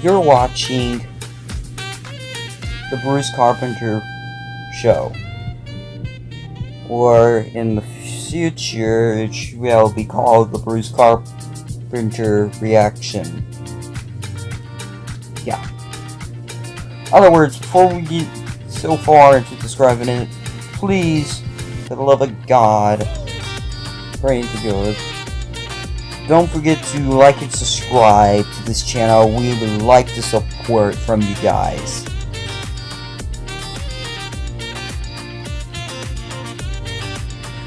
you're watching the Bruce Carpenter Show. Or in the future, it will be called the Bruce Carpenter Reaction. Yeah. In other words, before we get so far into describing it, please, for the love of God, praying to God, don't forget to like and subscribe to this channel. We would like the support from you guys.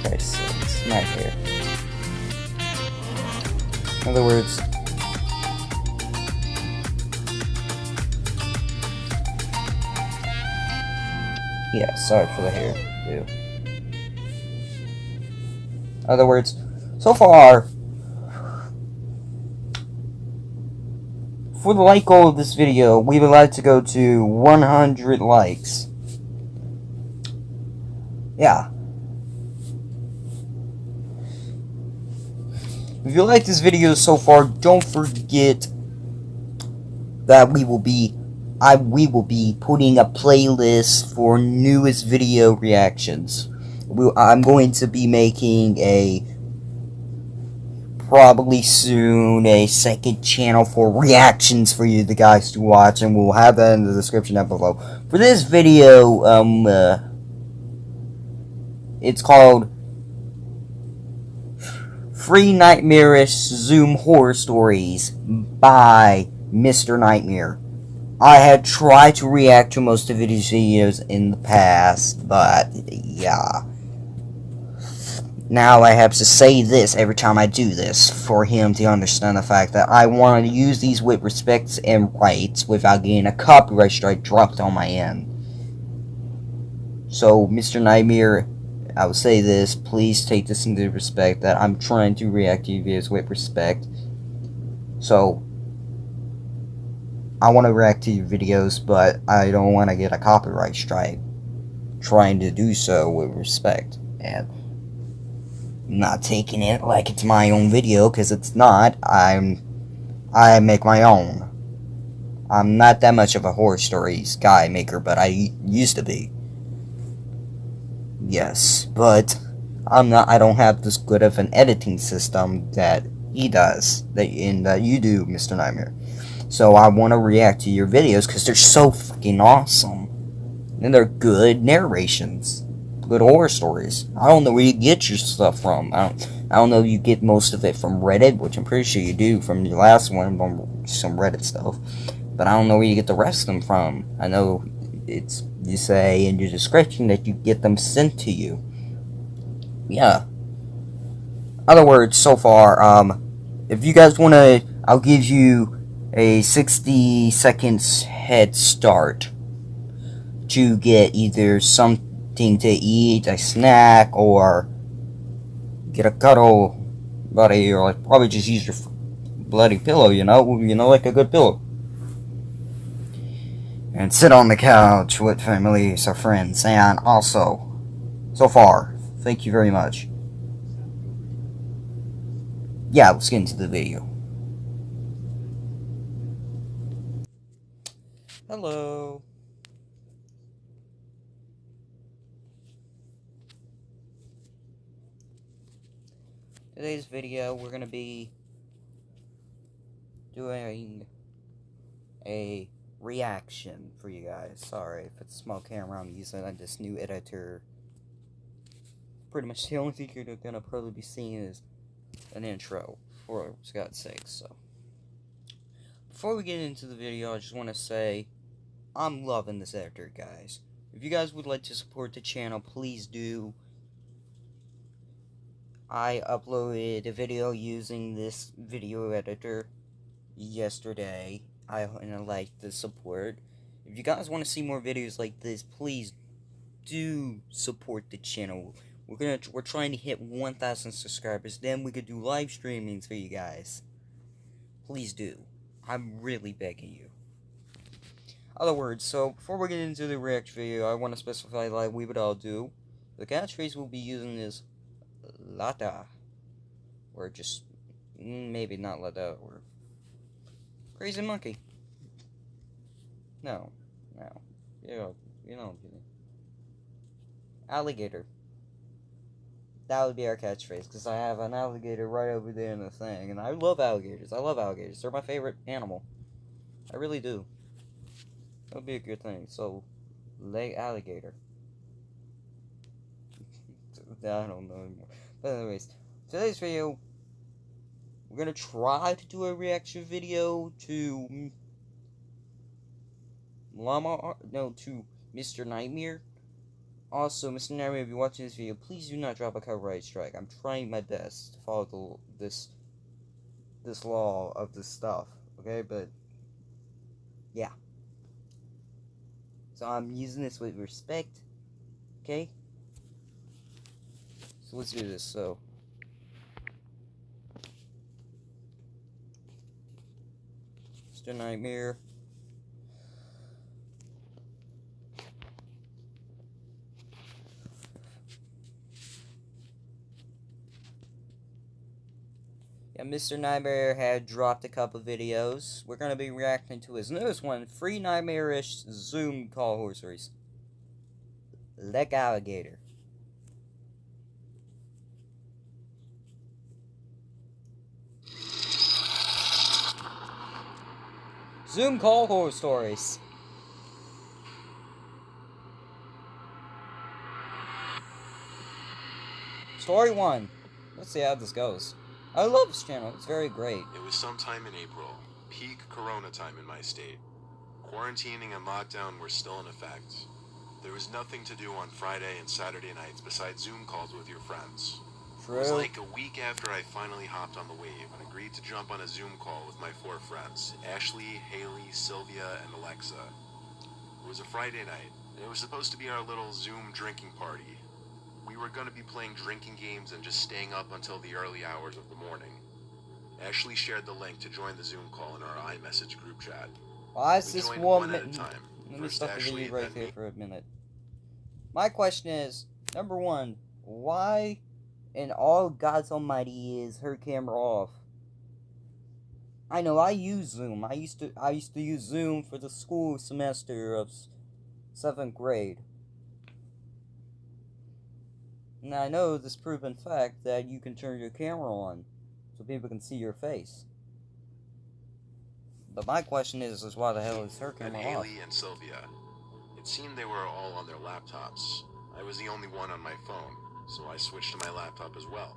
Okay, so it's not here. In other words, yeah, sorry for the hair, too. In other words, so far, for the like goal of this video, we would like to go to 100 likes. Yeah. If you like this video so far, don't forget that we will be putting a playlist for newest video reactions. I'm going to be making probably soon a second channel for reactions for you the guys to watch, and we'll have that in the description down below. For this video, it's called Free Nightmarish Zoom Horror Stories by Mr. Nightmare. I had tried to react to most of his videos in the past, but yeah. Now I have to say this every time I do this for him to understand the fact that I want to use these with respect and rights without getting a copyright strike dropped on my end. So, Mr. Nightmare, I will say this, please take this into respect that I'm trying to react to your videos with respect. So, I want to react to your videos, but I don't want to get a copyright strike trying to do so with respect. And I'm not taking it like it's my own video, because it's not. I make my own. I'm not that much of a horror stories guy maker, but I used to be. Yes, but I don't have this good of an editing system that he does, that you do, Mr. Nightmare. So I want to react to your videos because they're so fucking awesome. And they're good narrations. Good horror stories. I don't know where you get your stuff from. I don't know if you get most of it from Reddit, which I'm pretty sure you do from your last one, from some Reddit stuff. But I don't know where you get the rest of them from. I know you say in your description that you get them sent to you. Yeah. In other words, so far, if you guys want to, I'll give you a 60 seconds head start to get either something to eat, a snack, or get a cuddle buddy, or like probably just use your bloody pillow, you know, like a good pillow. And sit on the couch with families or friends. And also, so far, thank you very much. Yeah, let's get into the video. Hello. Today's video, we're gonna be doing a reaction for you guys. Sorry if it's a small camera I'm using on this new editor. Pretty much the only thing you're gonna probably be seeing is an intro, for God's sake. So before we get into the video, I just want to say I'm loving this editor, guys. If you guys would like to support the channel, please do. I uploaded a video using this video editor yesterday. And I like the support. If you guys want to see more videos like this, please do support the channel. We're trying to hit 1,000 subscribers. Then we could do live streamings for you guys. Please do. I'm really begging you. Other words, so before we get into the reaction video, I want to specify, like we would all do, the catchphrase we'll be using is Lata, or just maybe not Lata, or Crazy Monkey. No. No. You know, alligator. That would be our catchphrase, because I have an alligator right over there in the thing, and I love alligators. I love alligators. They're my favorite animal. I really do. That would be a good thing. So, leg alligator. I don't know anymore. But anyways, today's video, we're gonna try to do a reaction video to to Mr. Nightmare. Also, Mr. Nightmare, if you're watching this video, please do not drop a copyright strike. I'm trying my best to follow this law of this stuff, okay? But yeah, so I'm using this with respect, okay? So let's do this. So Mr. Nightmare. Yeah, Mr. Nightmare had dropped a couple videos. We're gonna be reacting to his newest one, Free Nightmarish Zoom Call Horse Race. Leg alligator. Zoom Call Horse Stories. Story 1. Let's see how this goes. I love this channel. It's very great. It was sometime in April, peak corona time in my state. Quarantining and lockdown were still in effect. There was nothing to do on Friday and Saturday nights besides Zoom calls with your friends. True. It was like a week after I finally hopped on the wave and agreed to jump on a Zoom call with my 4 friends, Ashley, Haley, Sylvia, and Alexa. It was a Friday night, and it was supposed to be our little Zoom drinking party. We were going to be playing drinking games and just staying up until the early hours of the morning. Ashley shared the link to join the Zoom call in our iMessage group chat. Why is this one at a time. Let me stop the video right here for a minute. My question is, number 1, why in all God's almighty is her camera off? I know I use Zoom. I used to use Zoom for the school semester of 7th grade. And I know this proven fact that you can turn your camera on so people can see your face. But my question is why the hell is her camera off? Haley and Sylvia. It seemed they were all on their laptops. I was the only one on my phone, so I switched to my laptop as well.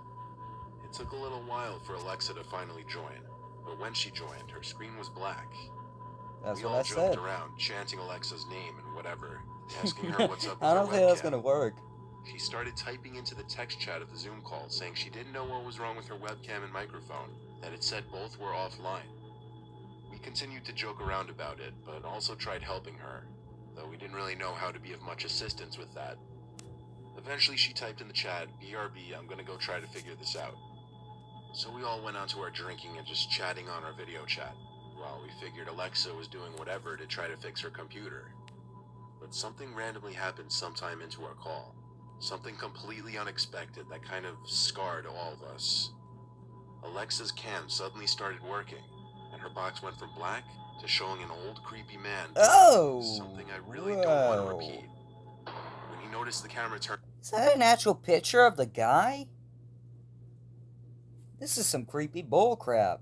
It took a little while for Alexa to finally join, but when she joined, her screen was black. That's we what all I joked said. around, chanting Alexa's name and whatever, asking her what's up with I don't her think that's webcam. gonna work. She started typing into the text chat of the Zoom call, saying she didn't know what was wrong with her webcam and microphone, that it said both were offline. We continued to joke around about it, but also tried helping her, though we didn't really know how to be of much assistance with that. Eventually she typed in the chat, "BRB, I'm gonna go try to figure this out." So we all went on to our drinking and just chatting on our video chat, while we figured Alexa was doing whatever to try to fix her computer. But something randomly happened sometime into our call. Something completely unexpected that kind of scarred all of us. Alexa's cam suddenly started working, and her box went from black to showing an old creepy man. Oh! Something I really don't want to repeat. When he noticed the camera turn... Is that an actual picture of the guy? This is some creepy bullcrap.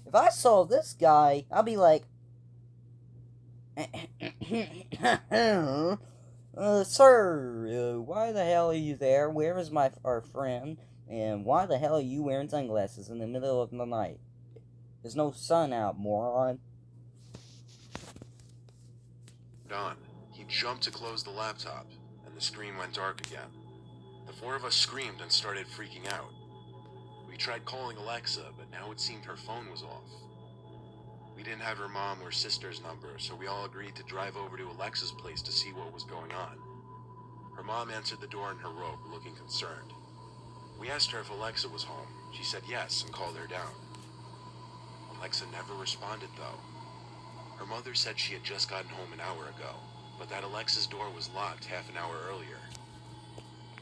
If I saw this guy, I'd be like... Sir, why the hell are you there? Where is our friend? And why the hell are you wearing sunglasses in the middle of the night? There's no sun out, moron. Done. He jumped to close the laptop, and the screen went dark again. The 4 of us screamed and started freaking out. We tried calling Alexa, but now it seemed her phone was off. We didn't have her mom or sister's number, so we all agreed to drive over to Alexa's place to see what was going on. Her mom answered the door in her robe, looking concerned. We asked her if Alexa was home. She said yes and called her down. Alexa never responded, though. Her mother said she had just gotten home an hour ago, but that Alexa's door was locked half an hour earlier.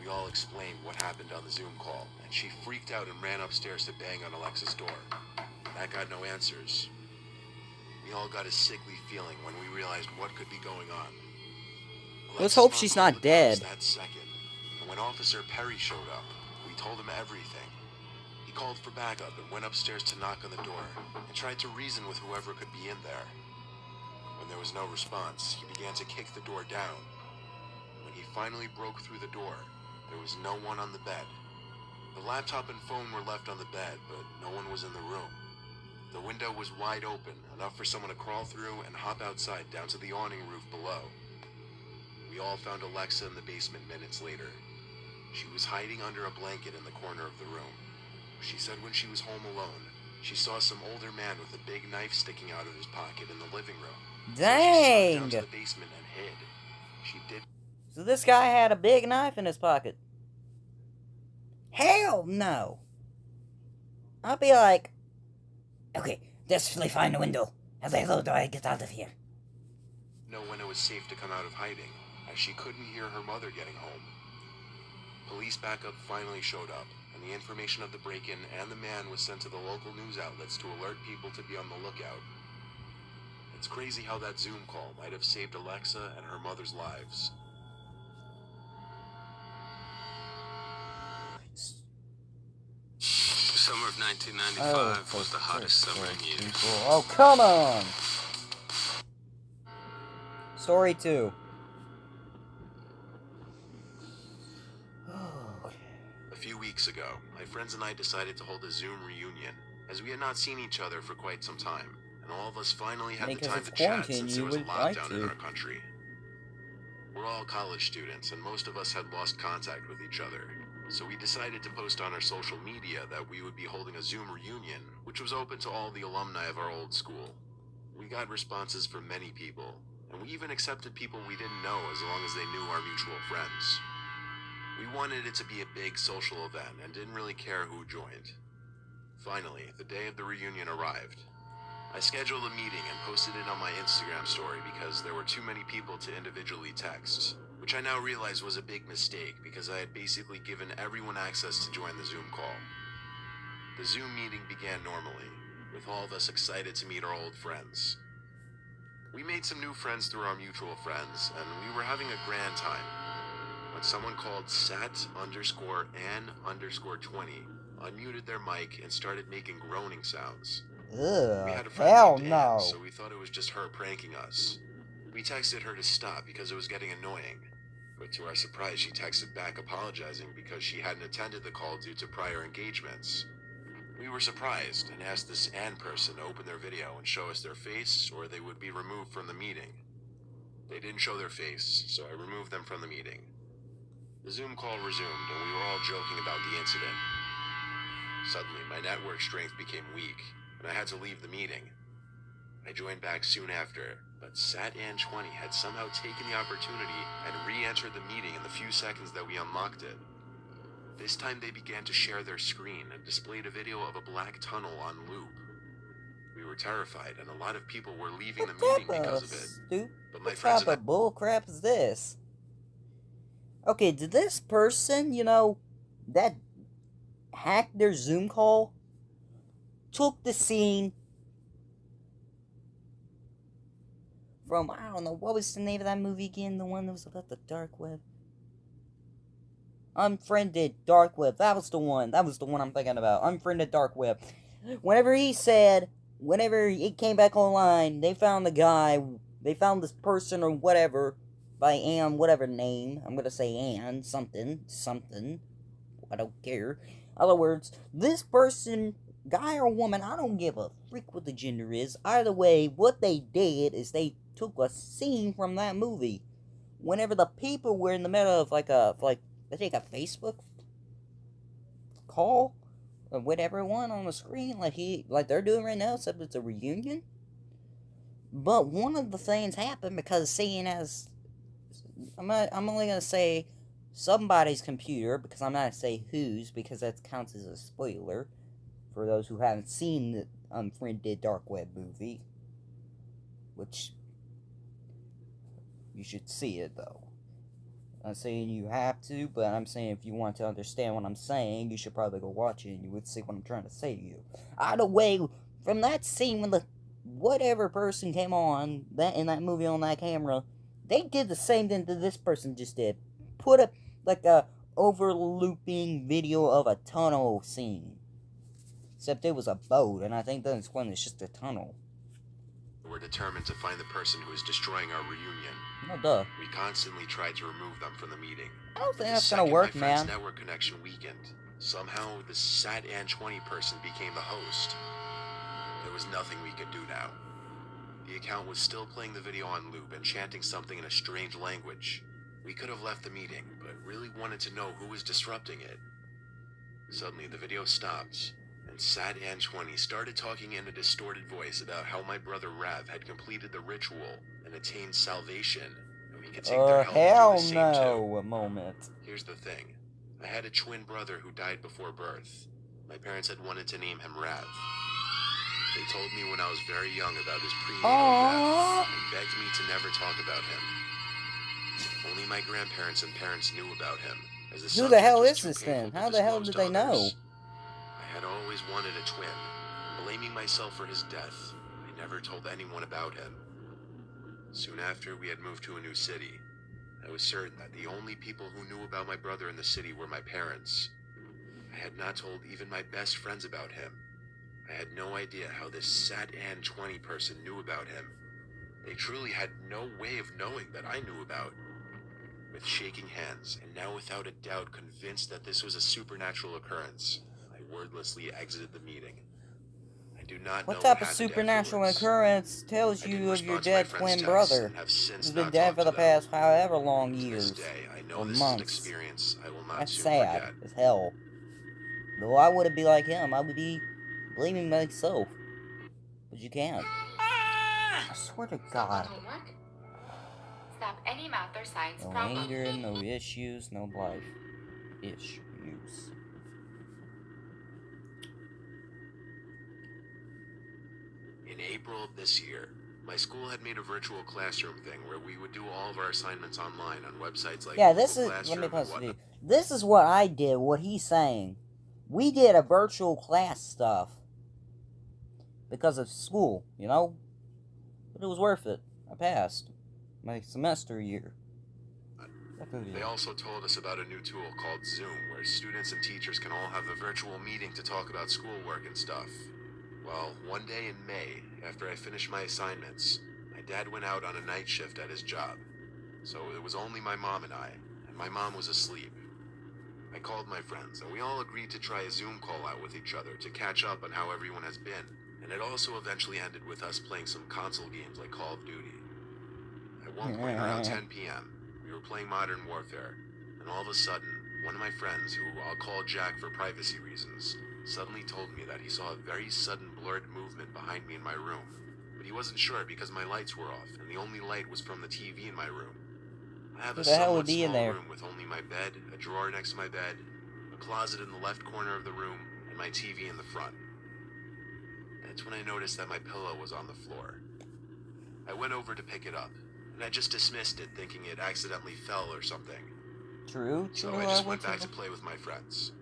We all explained what happened on the Zoom call, and she freaked out and ran upstairs to bang on Alexa's door. That got no answers. We all got a sickly feeling when we realized what could be going on. Let's Alexa's hope mom she's called not the cops dead. that second, and when Officer Perry showed up, we told him everything. He called for backup and went upstairs to knock on the door and tried to reason with whoever could be in there. When there was no response, he began to kick the door down. When he finally broke through the door, there was no one on the bed. The laptop and phone were left on the bed, but no one was in the room. The window was wide open, enough for someone to crawl through and hop outside down to the awning roof below. We all found Alexa in the basement minutes later. She was hiding under a blanket in the corner of the room. She said when she was home alone, she saw some older man with a big knife sticking out of his pocket in the living room. So she snuck down to the basement and hid. She did. So this guy had a big knife in his pocket. Hell no. I'll be like, okay, desperately find a window. How the hell do I get out of here? Know when it was safe to come out of hiding, as she couldn't hear her mother getting home. Police backup finally showed up, and the information of the break-in and the man was sent to the local news outlets to alert people to be on the lookout. It's crazy how that Zoom call might have saved Alexa and her mother's lives. The summer of 1995 was the hottest summer in years. Oh, come on! Story 2. A few weeks ago, my friends and I decided to hold a Zoom reunion, as we had not seen each other for quite some time, and all of us finally had the time to chat since there was a lockdown in our country. We're all college students, and most of us had lost contact with each other, so we decided to post on our social media that we would be holding a Zoom reunion, which was open to all the alumni of our old school. We got responses from many people, and we even accepted people we didn't know as long as they knew our mutual friends. We wanted it to be a big social event and didn't really care who joined. Finally, the day of the reunion arrived. I scheduled a meeting and posted it on my Instagram story because there were too many people to individually text, which I now realize was a big mistake because I had basically given everyone access to join the Zoom call. The Zoom meeting began normally, with all of us excited to meet our old friends. We made some new friends through our mutual friends, and we were having a grand time, when someone called Sat_An_20 unmuted their mic and started making groaning sounds. We had a friend Hell named no. Anne, so we thought it was just her pranking us. We texted her to stop because it was getting annoying, but to our surprise she texted back apologizing because she hadn't attended the call due to prior engagements. We were surprised and asked this Anne person to open their video and show us their face or they would be removed from the meeting. They didn't show their face, so I removed them from the meeting. The Zoom call resumed and we were all joking about the incident. Suddenly, my network strength became weak, and I had to leave the meeting. I joined back soon after, but Sat_An_20 had somehow taken the opportunity and re-entered the meeting in the few seconds that we unlocked it. This time they began to share their screen and displayed a video of a black tunnel on loop. We were terrified, and a lot of people were leaving the meeting because of it. But my friends and I... What type of bull crap is this? Okay, did this person, that hacked their Zoom call, took the scene from, I don't know, what was the name of that movie again? The one that was about the dark web? Unfriended Dark Web. That was the one I'm thinking about. Unfriended Dark Web. Whenever it came back online, they found this person or whatever, by Anne, whatever name. I'm gonna say Anne, something. I don't care. Other words, this person, guy or woman, I don't give a freak what the gender is. Either way, what they did is they took a scene from that movie. Whenever the people were in the middle of I think a Facebook call or whatever one on the screen, like they're doing right now, except it's a reunion. But one of the things happened because seeing as I'm only gonna say somebody's computer, because I'm not gonna say whose, because that counts as a spoiler for those who haven't seen the Unfriended Dark Web movie, which you should see it though. I'm not saying you have to, but I'm saying if you want to understand what I'm saying, you should probably go watch it and you would see what I'm trying to say to you. Either way, from that scene when the whatever person came on that in that movie on that camera, they did the same thing that this person just did. Put up like a overlooping video of a tunnel scene. Except it was a boat, and I think this one is just a tunnel. We're determined to find the person who is destroying our reunion. No duh. We constantly tried to remove them from the meeting. I don't think The that's gonna second work, my friend's man. network connection weakened, somehow the Sat and 20 person became the host. There was nothing we could do now. The account was still playing the video on loop and chanting something in a strange language. We could have left the meeting, but really wanted to know who was disrupting it. Suddenly the video stopped, and Sat and 20 started talking in a distorted voice about how my brother Rav had completed the ritual and attained salvation, and we could take their help Hell do the same no, too. a moment. Here's the thing. I had a twin brother who died before birth. My parents had wanted to name him Rav. They told me when I was very young about his prenatal death and begged me to never talk about him. Only my grandparents and parents knew about him. As the Who the hell subject was is too this painful then? to How the hell disclose did to they know? others. I had always wanted a twin. Blaming myself for his death, I never told anyone about him. Soon after we had moved to a new city, I was certain that the only people who knew about my brother in the city were my parents. I had not told even my best friends about him. I had no idea how this Sat and 20 person knew about him. They truly had no way of knowing that I knew about. With shaking hands, and now without a doubt convinced that this was a supernatural occurrence, I wordlessly exited the meeting. I do not know What type of happened supernatural afterwards. occurrence tells I didn't you of your respond to my dead friend's twin texts brother? and have since He's been not dead talked for the to them. past however long To this years. day, I know Or this months. is an experience I will not That's soon sad forget. as hell. Though I wouldn't be like him, I would be blaming myself. But you can't. I swear to God. Homework? Stop any math or science No problem. anger, no issues, no life. Issues. In April of this year, my school had made a virtual classroom thing where we would do all of our assignments online on websites like Yeah, this Google is, let me Classroom and pause whatnot. it. This is what I did, what he's saying. We did a virtual class stuff. Because of school, you know? But it was worth it. I passed. My semester year. They also told us about a new tool called Zoom, where students and teachers can all have a virtual meeting to talk about schoolwork and stuff. Well, one day in May, after I finished my assignments, my dad went out on a night shift at his job. So it was only my mom and my mom was asleep. I called my friends, and we all agreed to try a Zoom call out with each other to catch up on how everyone has been, and it also eventually ended with us playing some console games like Call of Duty. At one point around 10 p.m., we were playing Modern Warfare, and all of a sudden, one of my friends, who I'll call Jack for privacy reasons, suddenly told me that he saw a very sudden blurred movement behind me in my room, but he wasn't sure because my lights were off, and the only light was from the TV in my room. I have a somewhat small room with only my bed, a drawer next to my bed, a closet in the left corner of the room, and my TV in the front. That's when I noticed that my pillow was on the floor. I went over to pick it up, and I just dismissed it, thinking it accidentally fell or something. True. So I just went back to play with my friends.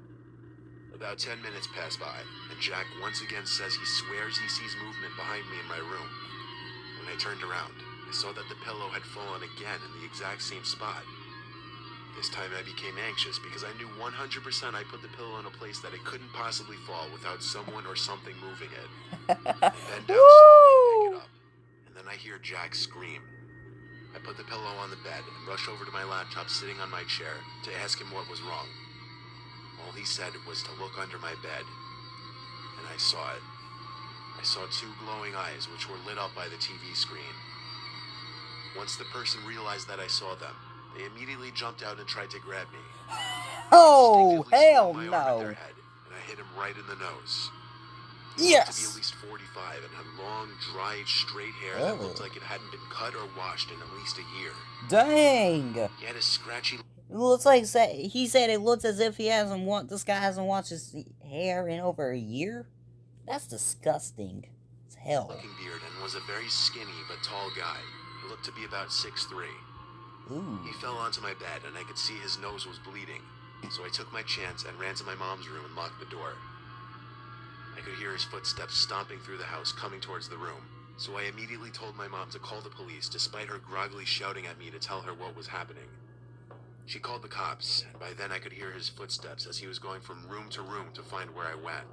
About 10 minutes passed by, and Jack once again says he swears he sees movement behind me in my room. When I turned around, I saw that the pillow had fallen again in the exact same spot. This time I became anxious because I knew 100% I put the pillow in a place that it couldn't possibly fall without someone or something moving it. I bend down slowly to pick it up, and then I hear Jack scream. I put the pillow on the bed and rushed over to my laptop sitting on my chair to ask him what was wrong. All he said was to look under my bed, and I saw it. I saw two glowing eyes which were lit up by the TV screen. Once the person realized that I saw them, they immediately jumped out and tried to grab me. Oh, hell My arm at their no. head, and I hit him right in the nose. Yes. He looked to be at least 45 and had long, dry, straight hair that looked like it hadn't been cut or washed in at least a year. Dang. He had a scratchy... It looks like he said it looks as if this guy hasn't washed his hair in over a year. That's disgusting. It's hell. looking beard and was a very skinny but tall guy. He looked to be about 6'3". Ooh. He fell onto my bed and I could see his nose was bleeding. So I took my chance and ran to my mom's room and locked the door. I could hear his footsteps stomping through the house coming towards the room, So I immediately told my mom to call the police despite her groggily shouting at me to tell her what was happening. She called the cops, and by then I could hear his footsteps as he was going from room to room to find where I went.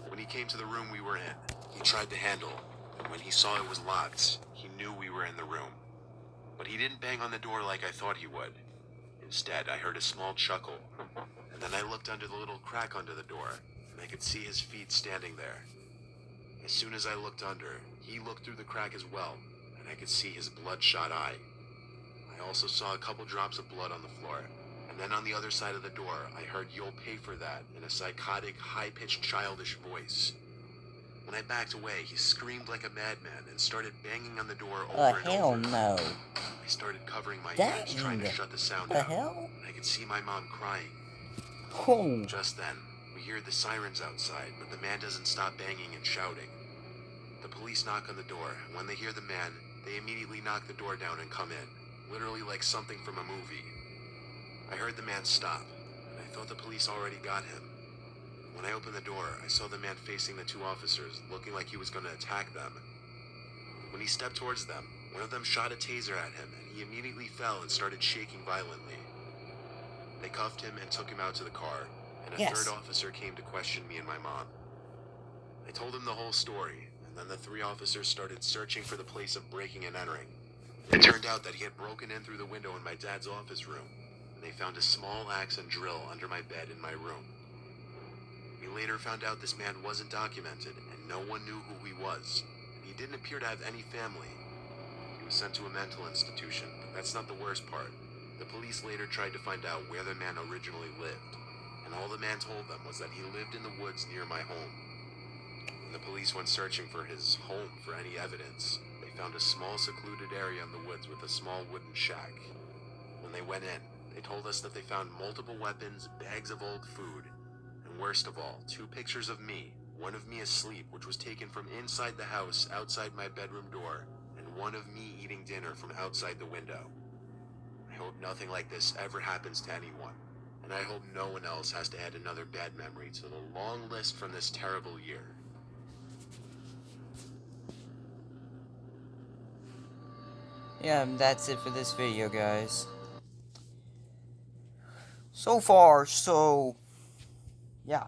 When he came to the room we were in, he tried the handle, and when he saw it was locked, he knew we were in the room. But he didn't bang on the door like I thought he would. Instead, I heard a small chuckle, and then I looked under the little crack under the door, and I could see his feet standing there. As soon as I looked under, he looked through the crack as well, and I could see his bloodshot eye. I also saw a couple drops of blood on the floor, and then on the other side of the door, I heard "You'll pay for that" in a psychotic, high-pitched, childish voice. When I backed away, he screamed like a madman and started banging on the door over and hell over. no. I started covering my Dang. ears, trying to shut the sound The out. hell? I could see my mom crying. Oh. Just then, we hear the sirens outside, but the man doesn't stop banging and shouting. The police knock on the door, and when they hear the man, they immediately knock the door down and come in, literally like something from a movie. I heard the man stop, and I thought the police already got him. When I opened the door, I saw the man facing the two officers, looking like he was going to attack them. When he stepped towards them, one of them shot a taser at him, and he immediately fell and started shaking violently. They cuffed him and took him out to the car, and a third officer came to question me and my mom. I told him the whole story, and then the three officers started searching for the place of breaking and entering. It turned out that he had broken in through the window in my dad's office room, and they found a small axe and drill under my bed in my room. We later found out this man wasn't documented, and no one knew who he was, and he didn't appear to have any family. He was sent to a mental institution, but that's not the worst part. The police later tried to find out where the man originally lived, and all the man told them was that he lived in the woods near my home. When the police went searching for his home for any evidence, they found a small secluded area in the woods with a small wooden shack. When they went in, they told us that they found multiple weapons, bags of old food, and worst of all, 2 pictures of me, one of me asleep, which was taken from inside the house outside my bedroom door, and one of me eating dinner from outside the window. I hope nothing like this ever happens to anyone, and I hope no one else has to add another bad memory to the long list from this terrible year. Yeah, that's it for this video, guys. So far, yeah.